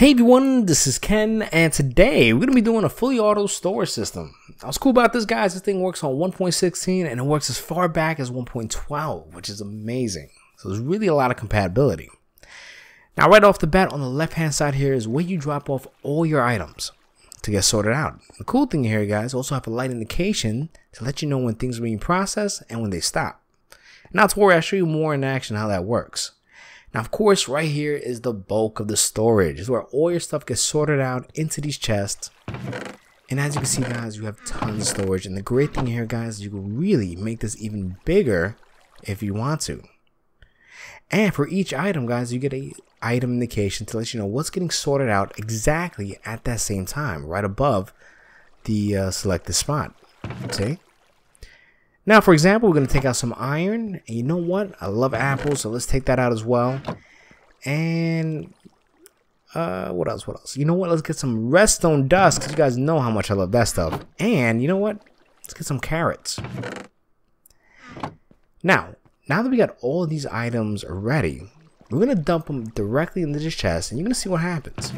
Hey everyone, this is Ken, and today we're going to be doing a fully auto storage system. What's cool about this, guys, this thing works on 1.16 and it works as far back as 1.12, which is amazing. So there's really a lot of compatibility. Now right off the bat on the left hand side here is where you drop off all your items to get sorted out. The cool thing here, guys, also have a light indication to let you know when things are being processed and when they stop. Not to worry, I'll show you more in action how that works. Now, of course, right here is the bulk of the storage. This is where all your stuff gets sorted out into these chests. And as you can see, guys, you have tons of storage. And the great thing here, guys, is you can really make this even bigger if you want to. And for each item, guys, you get a item indication to let you know what's getting sorted out exactly at that same time, right above the selected spot. See? Now, for example, we're going to take out some iron. And you know what? I love apples, so let's take that out as well. And what else? You know what? Let's get some redstone dust, because you guys know how much I love that stuff. And you know what? Let's get some carrots. Now that we got all of these items ready, we're going to dump them directly into this chest, and you're going to see what happens.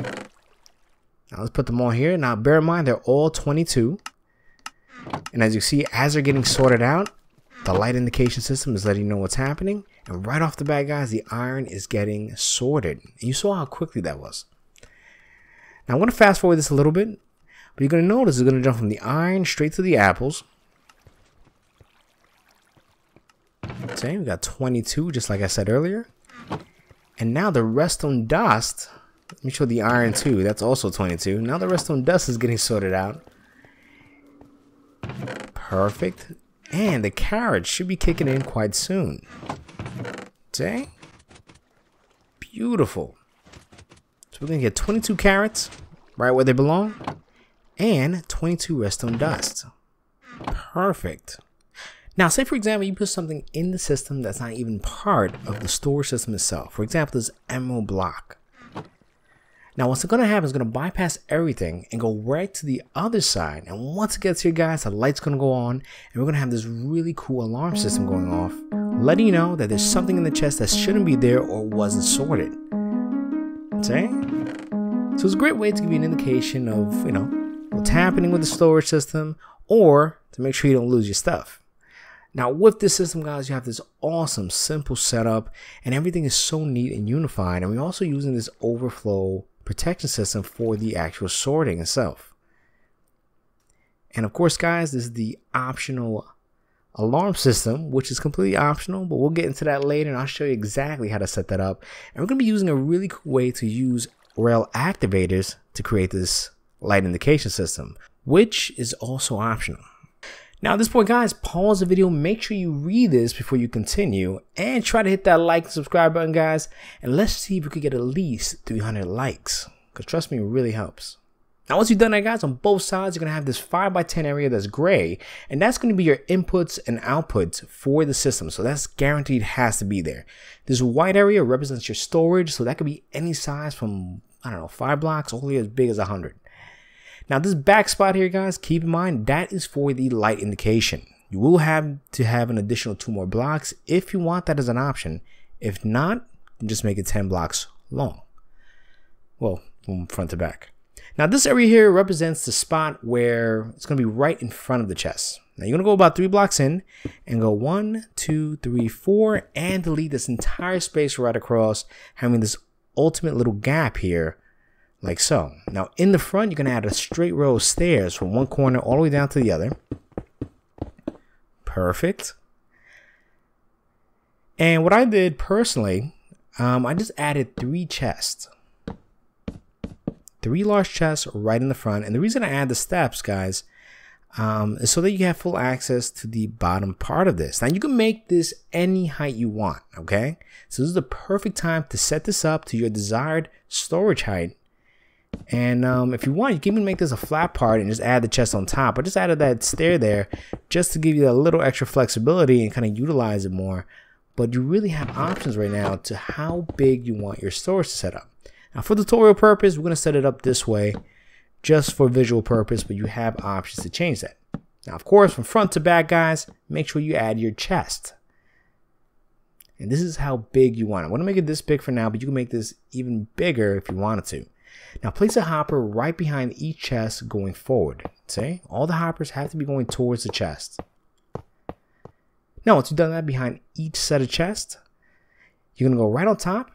Now, let's put them all here. Now, bear in mind, they're all 22. And as you see, as they're getting sorted out, the light indication system is letting you know what's happening. And right off the bat, guys, the iron is getting sorted. And you saw how quickly that was. Now, I'm going to fast forward this a little bit. But you're going to notice it's going to jump from the iron straight to the apples. Okay, we got 22, just like I said earlier. And now the redstone dust, let me show the iron too. That's also 22. Now the redstone dust is getting sorted out. Perfect. And the carrots should be kicking in quite soon. See? Beautiful. So we're going to get 22 carrots right where they belong. And 22 redstone dust. Perfect. Now, say for example, you put something in the system that's not even part of the storage system itself. For example, this emerald block. Now, what's going to happen is going to bypass everything and go right to the other side. And once it gets here, guys, the light's going to go on. And we're going to have this really cool alarm system going off, letting you know that there's something in the chest that shouldn't be there or wasn't sorted. See? So it's a great way to give you an indication of, what's happening with the storage system, or to make sure you don't lose your stuff. Now, with this system, guys, you have this awesome, simple setup, and everything is so neat and unified. And we're also using this overflow protection system for the actual sorting itself. And of course, guys, this is the optional alarm system, which is completely optional, but we'll get into that later and I'll show you exactly how to set that up. And we're going to be using a really cool way to use rail activators to create this light indication system, which is also optional. Now at this point, guys, pause the video, make sure you read this before you continue, and try to hit that like and subscribe button, guys, and let's see if we could get at least 300 likes, because trust me, it really helps. Now once you've done that, guys, on both sides, you're going to have this 5x10 area that's gray, and that's going to be your inputs and outputs for the system, so that's guaranteed has to be there. This white area represents your storage, so that could be any size from, 5 blocks all the way as big as 100. Now this back spot here, guys, keep in mind that is for the light indication. You will have to have an additional 2 more blocks if you want that as an option. If not, just make it 10 blocks long. Well, from front to back. Now this area here represents the spot where it's going to be right in front of the chest. Now you're going to go about 3 blocks in and go 1, 2, 3, 4 and delete this entire space right across, having this ultimate little gap here. Like so. Now in the front, you're going to add a straight row of stairs from one corner all the way down to the other. Perfect. And what I did personally, I just added 3 chests. 3 large chests right in the front. And the reason I add the steps, guys, is so that you have full access to the bottom part of this. Now you can make this any height you want, okay? So this is the perfect time to set this up to your desired storage height. And if you want, you can even make this a flat part and just add the chest on top. I just added that stair there just to give you a little extra flexibility and kind of utilize it more. But you really have options right now to how big you want your storage to set up. Now for tutorial purpose, we're going to set it up this way just for visual purpose, but you have options to change that. Now, of course, from front to back, guys, make sure you add your chest. And this is how big you want it. I want to make it this big for now, but you can make this even bigger if you wanted to. Now place a hopper right behind each chest going forward. See, all the hoppers have to be going towards the chest. Now once you've done that behind each set of chests, you're going to go right on top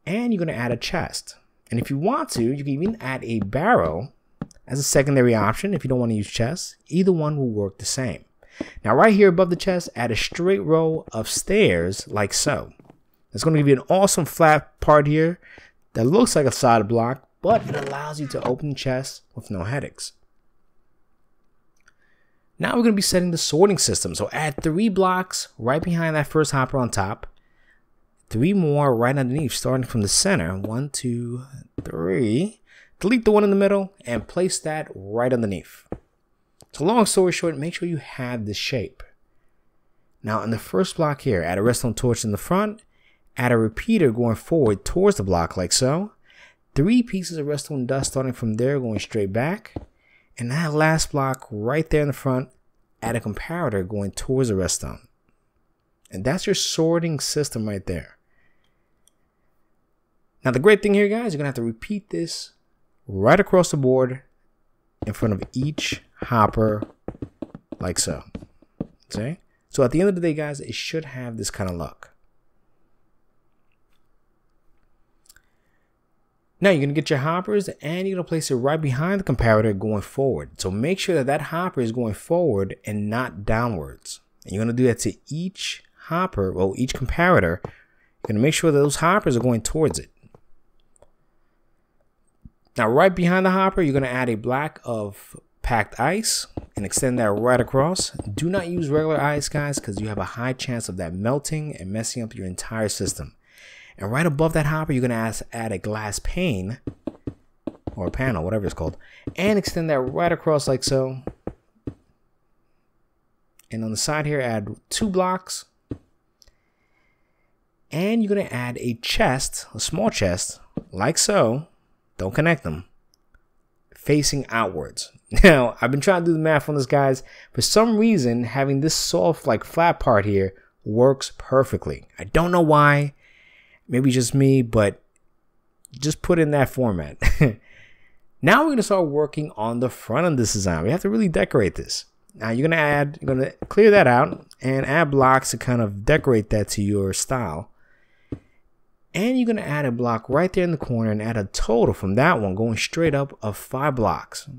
and you're going to add a chest. And if you want to, you can even add a barrel as a secondary option if you don't want to use chests. Either one will work the same. Now right here above the chest, add a straight row of stairs like so. It's going to give you an awesome flat part here that looks like a solid block, but it allows you to open the chest with no headaches. Now we're going to be setting the sorting system. So add 3 blocks right behind that first hopper on top. 3 more right underneath, starting from the center. 1, 2, 3. Delete the one in the middle and place that right underneath. So long story short, make sure you have this shape. Now in the first block here, add a redstone torch in the front. Add a repeater going forward towards the block like so. 3 pieces of redstone dust starting from there going straight back. And that last block right there in the front, add a comparator going towards the redstone. And that's your sorting system right there. Now the great thing here, guys, you're going to have to repeat this right across the board in front of each hopper like so. See? So at the end of the day, guys, it should have this kind of look. Now you're going to get your hoppers and you're going to place it right behind the comparator going forward. So make sure that that hopper is going forward and not downwards. And you're going to do that to each hopper, well, each comparator. You're going to make sure that those hoppers are going towards it. Now right behind the hopper, you're going to add a block of packed ice and extend that right across. Do not use regular ice, guys, because you have a high chance of that melting and messing up your entire system. And right above that hopper, you're going to add a glass pane or a panel, whatever it's called, and extend that right across like so. And on the side here, add 2 blocks. And you're going to add a chest, a small chest, like so. Don't connect them. Facing outwards. Now, I've been trying to do the math on this, guys. For some reason, having this soft, like flat part here works perfectly. I don't know why. Maybe just me, but just put in that format. Now we're going to start working on the front of this design. We have to really decorate this. Now you're going to clear that out and add blocks to kind of decorate that to your style. And you're going to add a block right there in the corner and add a total from that one going straight up of 5 blocks.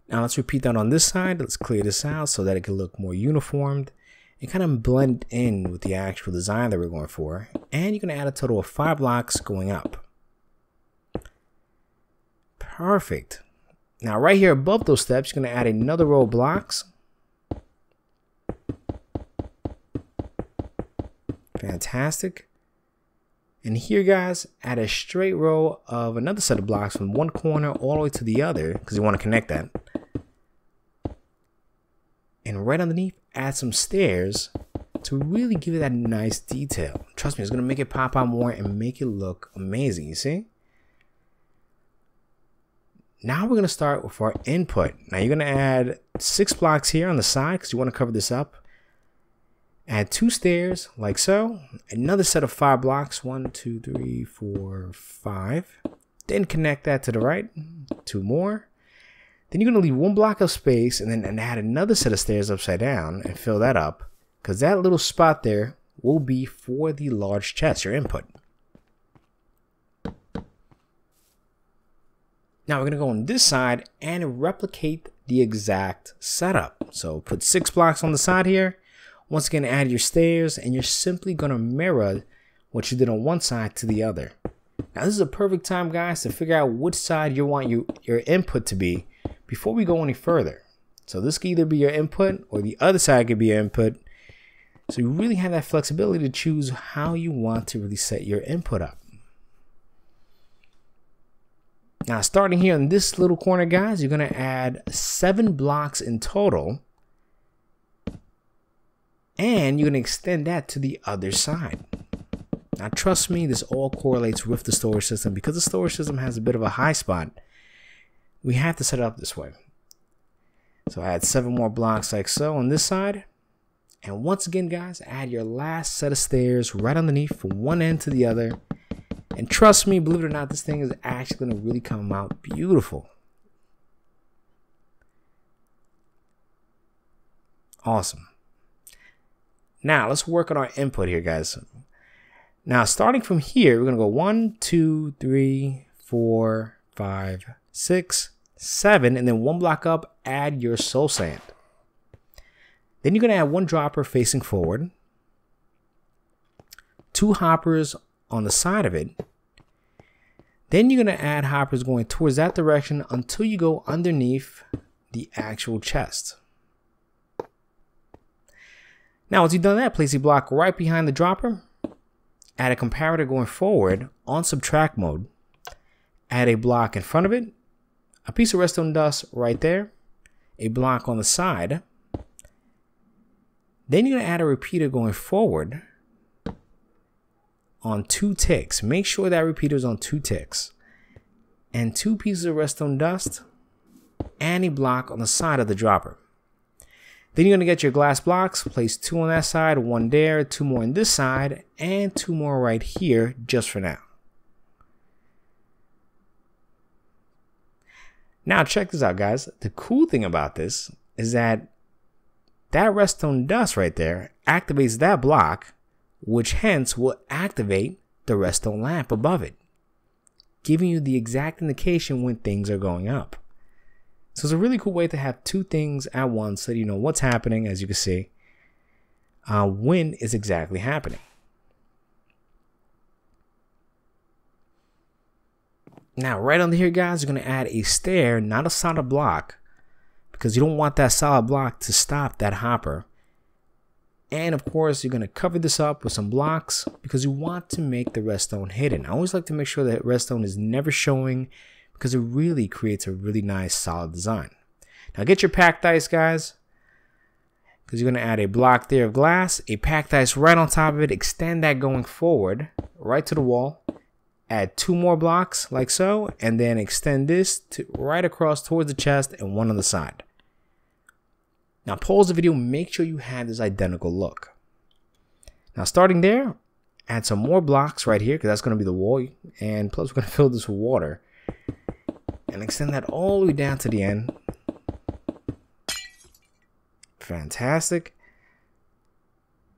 Now let's repeat that on this side. Let's clear this out so that it can look more uniformed and kind of blend in with the actual design that we're going for. And you're going to add a total of 5 blocks going up. Perfect. Now right here above those steps, you're going to add another row of blocks. Fantastic. And here, guys, add a straight row of another set of blocks from one corner all the way to the other because you want to connect that. And right underneath, add some stairs to really give it that nice detail. Trust me, it's going to make it pop out more and make it look amazing, you see? Now we're going to start with our input. Now you're going to add 6 blocks here on the side because you want to cover this up. Add 2 stairs like so. Another set of 5 blocks. 1, 2, 3, 4, 5. Then connect that to the right. 2 more. Then you're going to leave 1 block of space and then add another set of stairs upside down and fill that up. Because that little spot there will be for the large chest, your input. Now we're going to go on this side and replicate the exact setup. So put 6 blocks on the side here. Once again, add your stairs and you're simply going to mirror what you did on one side to the other. Now this is a perfect time, guys, to figure out which side you want your input to be before we go any further. So this could either be your input or the other side could be your input. So you really have that flexibility to choose how you want to really set your input up. Now starting here in this little corner, guys, you're going to add 7 blocks in total. And you're going to extend that to the other side. Now trust me, this all correlates with the storage system. Because the storage system has a bit of a high spot, we have to set it up this way. So add 7 more blocks like so on this side. And once again, guys, add your last set of stairs right underneath from one end to the other. And trust me, believe it or not, this thing is actually going to really come out beautiful. Awesome. Now let's work on our input here, guys. Now starting from here, we're going to go 1, 2, 3, 4, 5, 6, 7, and then one block up, add your soul sand. Then you're going to add one dropper facing forward, 2 hoppers on the side of it. Then you're going to add hoppers going towards that direction until you go underneath the actual chest. Now, once you've done that, place a block right behind the dropper. Add a comparator going forward on subtract mode. Add a block in front of it. A piece of redstone dust right there. A block on the side. Then you're going to add a repeater going forward on 2 ticks. Make sure that repeater is on 2 ticks. And 2 pieces of redstone dust. And a block on the side of the dropper. Then you're going to get your glass blocks, place 2 on that side, 1 there, 2 more on this side, and 2 more right here just for now. Now check this out, guys. The cool thing about this is that redstone dust right there activates that block, which hence will activate the redstone lamp above it, giving you the exact indication when things are going up. So it's a really cool way to have 2 things at once so that you know what's happening, as you can see, when it's exactly happening. Now, right under here, guys, you're going to add a stair, not a solid block, because you don't want that solid block to stop that hopper. And of course, you're going to cover this up with some blocks because you want to make the redstone hidden. I always like to make sure that redstone is never showing, because it really creates a really nice solid design. Now get your packed ice, guys, because you're going to add a block there of glass, a packed ice right on top of it, extend that going forward right to the wall, add 2 more blocks like so, and then extend this to right across towards the chest and 1 on the side. Now pause the video, make sure you have this identical look. Now starting there, add some more blocks right here because that's going to be the wall, and plus we're going to fill this with water. And extend that all the way down to the end. Fantastic.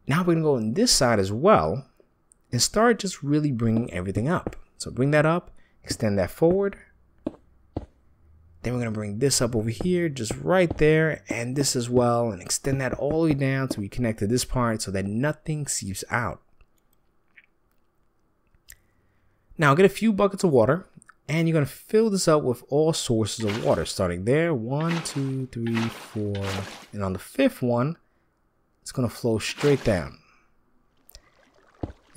Now we're going to go on this side as well and start just really bringing everything up. So bring that up, extend that forward. Then we're going to bring this up over here, just right there, and this as well, and extend that all the way down to we connect to this part so that nothing seeps out. Now get a few buckets of water. And you're going to fill this up with all sources of water, starting there, 1, 2, 3, 4, and on the 5th one, it's going to flow straight down.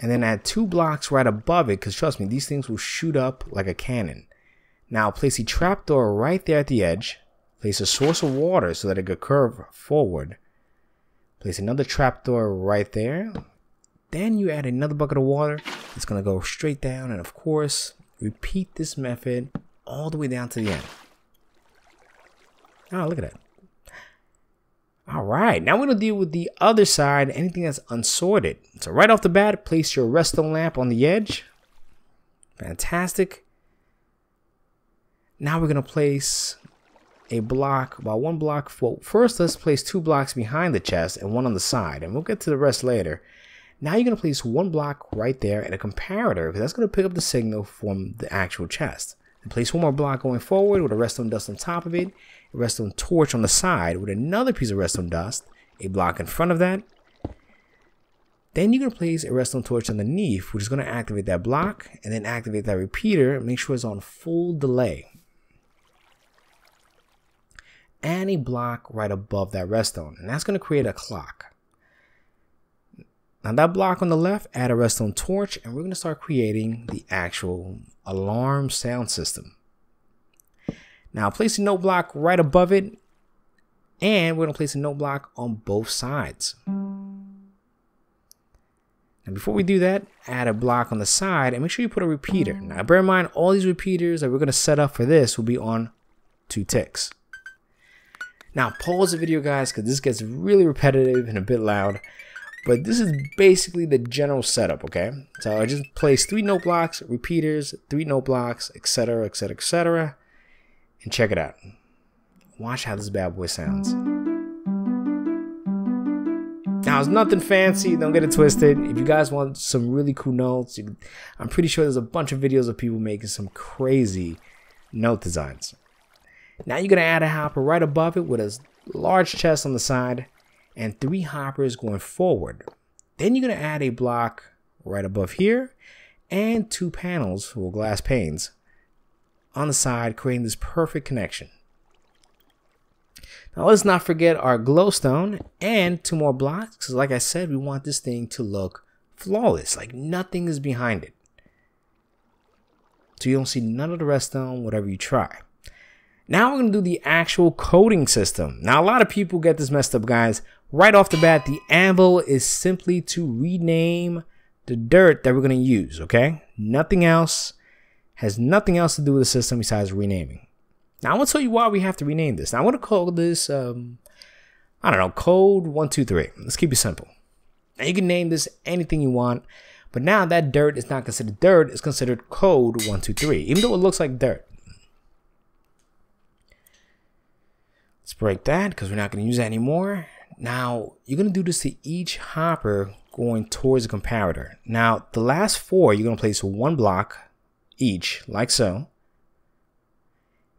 And then add 2 blocks right above it, because trust me, these things will shoot up like a cannon. Now place a trapdoor right there at the edge, place a source of water so that it could curve forward. Place another trapdoor right there. Then you add another bucket of water, it's going to go straight down, and of course, repeat this method all the way down to the end. Oh, look at that. All right, now we're going to deal with the other side, anything that's unsorted. So right off the bat, place your redstone lamp on the edge. Fantastic. Now we're going to place a block, about 1 block. First, let's place 2 blocks behind the chest and 1 on the side, and we'll get to the rest later. Now you're going to place 1 block right there and a comparator, because that's going to pick up the signal from the actual chest. And place 1 more block going forward with a redstone dust on top of it, a redstone torch on the side with another piece of redstone dust, a block in front of that. Then you're going to place a redstone torch underneath, which is going to activate that block, and then activate that repeater. Make sure it's on full delay. And a block right above that redstone, and that's going to create a clock. Now that block on the left, add a redstone torch, and we're going to start creating the actual alarm sound system. Now place a note block right above it, and we're going to place a note block on both sides. And before we do that, add a block on the side and make sure you put a repeater. Now bear in mind, all these repeaters that we're going to set up for this will be on 2 ticks. Now pause the video, guys, because this gets really repetitive and a bit loud. But this is basically the general setup, okay? So I just place 3 note blocks, repeaters, 3 note blocks, etc., etc., etc., and check it out. Watch how this bad boy sounds. Now, it's nothing fancy. Don't get it twisted. If you guys want some really cool notes, I'm pretty sure there's a bunch of videos of people making some crazy note designs. Now you're going to add a hopper right above it with a large chest on the side and 3 hoppers going forward. Then you're going to add a block right above here and 2 panels or glass panes on the side, creating this perfect connection. Now let's not forget our glowstone and 2 more blocks, because like I said, we want this thing to look flawless, like nothing is behind it. So you don't see none of the redstone, whatever you try. Now we're going to do the actual coding system. Now a lot of people get this messed up, guys. Right off the bat, the anvil is simply to rename the dirt that we're going to use, okay? Nothing else, has nothing else to do with the system besides renaming. Now, I want to tell you why we have to rename this. Now, I want to call this, I don't know, code 123. Let's keep it simple. Now, you can name this anything you want, but now that dirt is not considered dirt. It's considered code 123, even though it looks like dirt. Let's break that because we're not going to use that anymore. Now, you're going to do this to each hopper going towards the comparator. Now, the last 4, you're going to place 1 block each, like so.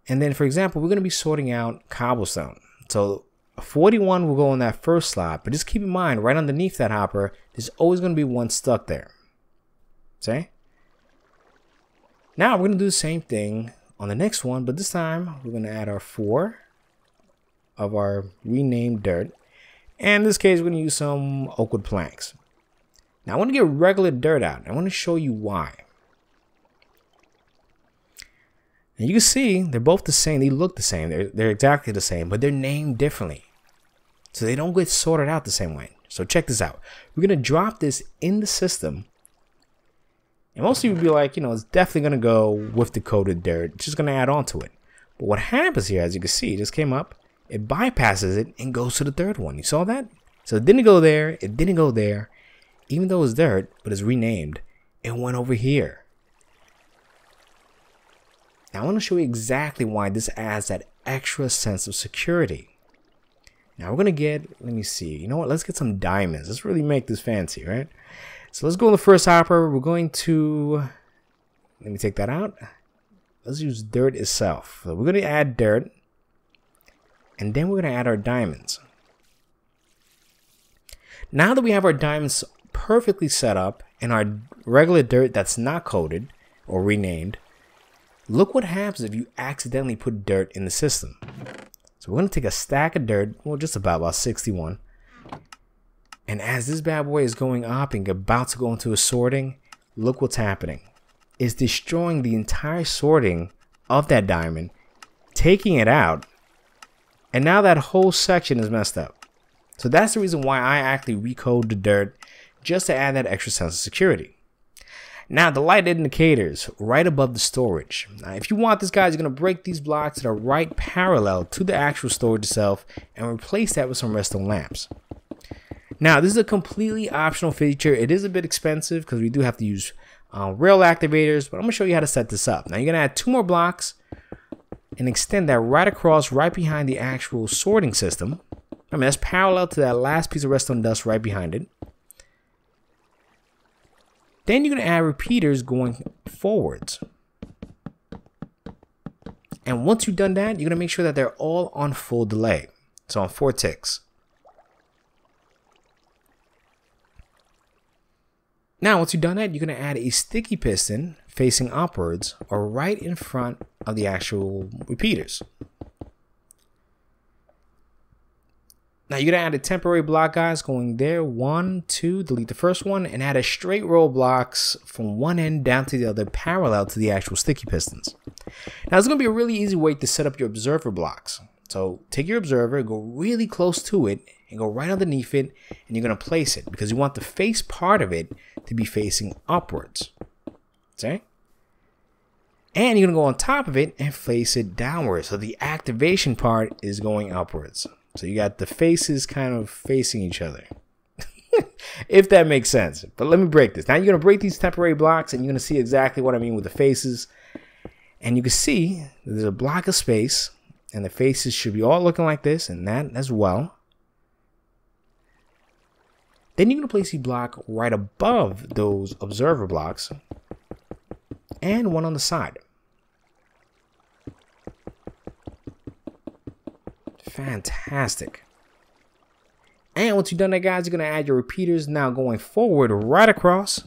And then, for example, we're going to be sorting out cobblestone. So 41 will go in that first slot, but just keep in mind, right underneath that hopper, there's always going to be 1 stuck there. See? Now we're going to do the same thing on the next one, but this time we're going to add our 4 of our renamed dirt. And in this case, we're going to use some oak wood planks. Now I want to get regular dirt out. I want to show you why. And you can see they're both the same. They look the same. They're exactly the same, but they're named differently. So they don't get sorted out the same way. So check this out. We're going to drop this in the system. And most of you would be like, you know, it's definitely going to go with the coated dirt. It's just going to add on to it. But what happens here, as you can see, it just came up. It bypasses it and goes to the third one. You saw that? So it didn't go there. It didn't go there. Even though it's dirt, but it's renamed, it went over here. Now I want to show you exactly why this adds that extra sense of security. Now we're going to get, let me see, you know what, let's get some diamonds. Let's really make this fancy, right? So let's go in the first hopper. We're going to, let me take that out. Let's use dirt itself. So we're going to add dirt, and then we're going to add our diamonds. Now that we have our diamonds perfectly set up and our regular dirt that's not coated or renamed, look what happens if you accidentally put dirt in the system. So we're going to take a stack of dirt, well, just about 61. And as this bad boy is going up and about to go into a sorting, look what's happening. It's destroying the entire sorting of that diamond, taking it out, and now that whole section is messed up. So that's the reason why I actually recode the dirt, just to add that extra sense of security. Now, the light indicators right above the storage. Now, if you want this, guys, you're going to break these blocks that are right parallel to the actual storage itself and replace that with some redstone lamps. Now, this is a completely optional feature. It is a bit expensive because we do have to use rail activators, but I'm going to show you how to set this up. Now, you're going to add 2 more blocks and extend that right across, right behind the actual sorting system. I mean, that's parallel to that last piece of redstone dust right behind it. Then you're going to add repeaters going forwards. And once you've done that, you're going to make sure that they're all on full delay. So on 4 ticks. Now, once you've done that, you're going to add a sticky piston facing upwards or right in front of the actual repeaters. Now you're going to add a temporary block, guys, going there, 1, 2, delete the first one, and add a straight row of blocks from one end down to the other, parallel to the actual sticky pistons. Now it's going to be a really easy way to set up your observer blocks. So take your observer, go really close to it, and go right underneath it, and you're going to place it, because you want the face part of it to be facing upwards. Okay? And you're going to go on top of it and face it downwards, so the activation part is going upwards. So you got the faces kind of facing each other. if that makes sense. But let me break this. Now you're going to break these temporary blocks and you're going to see exactly what I mean with the faces. And you can see there's a block of space and the faces should be all looking like this and that as well. Then you're going to place the block right above those observer blocks and one on the side. Fantastic. And once you've done that, guys, you're going to add your repeaters now going forward right across.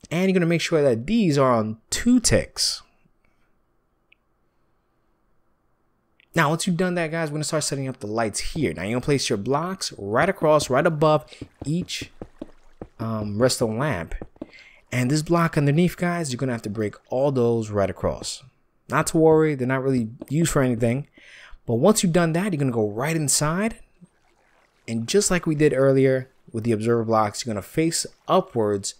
And you're going to make sure that these are on 2 ticks. Now, once you've done that, guys, we're going to start setting up the lights here. Now, you're going to place your blocks right across, right above each redstone lamp. And this block underneath, guys, you're going to have to break all those right across. Not to worry, they're not really used for anything. But once you've done that, you're going to go right inside. And just like we did earlier with the observer blocks, you're going to face upwards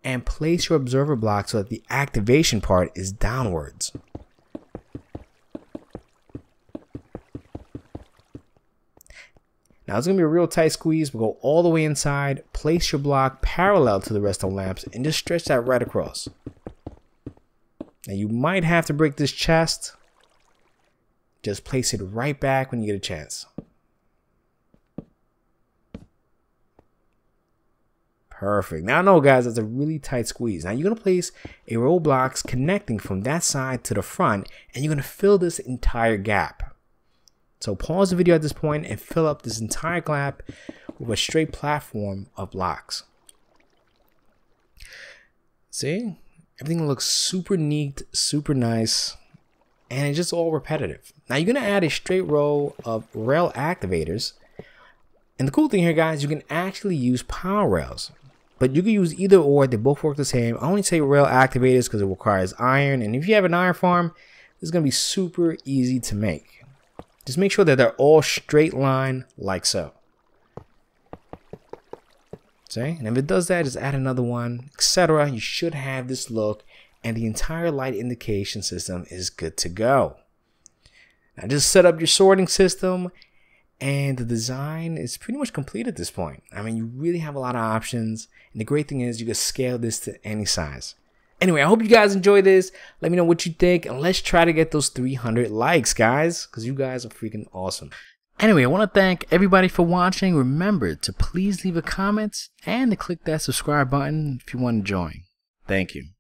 and place your observer block so that the activation part is downwards. Now it's going to be a real tight squeeze. We'll go all the way inside, place your block parallel to the redstone lamps, and just stretch that right across. Now you might have to break this chest. Just place it right back when you get a chance. Perfect. Now I know, guys, that's a really tight squeeze. Now you're going to place a row of blocks connecting from that side to the front, and you're going to fill this entire gap. So pause the video at this point and fill up this entire gap with a straight platform of blocks. See? Everything looks super neat, super nice, and it's just all repetitive. Now you're going to add a straight row of rail activators. And the cool thing here, guys, you can actually use power rails. But you can use either or. They both work the same. I only say rail activators because it requires iron. And if you have an iron farm, it's going to be super easy to make. Just make sure that they're all straight line like so. See? And if it does that, just add another one, etc. You should have this look, and the entire light indication system is good to go. Now just set up your sorting system, and the design is pretty much complete at this point. I mean, you really have a lot of options, and the great thing is you can scale this to any size. Anyway, I hope you guys enjoy this. Let me know what you think, and let's try to get those 300 likes, guys, because you guys are freaking awesome. Anyway, I want to thank everybody for watching. Remember to please leave a comment and to click that subscribe button if you want to join. Thank you.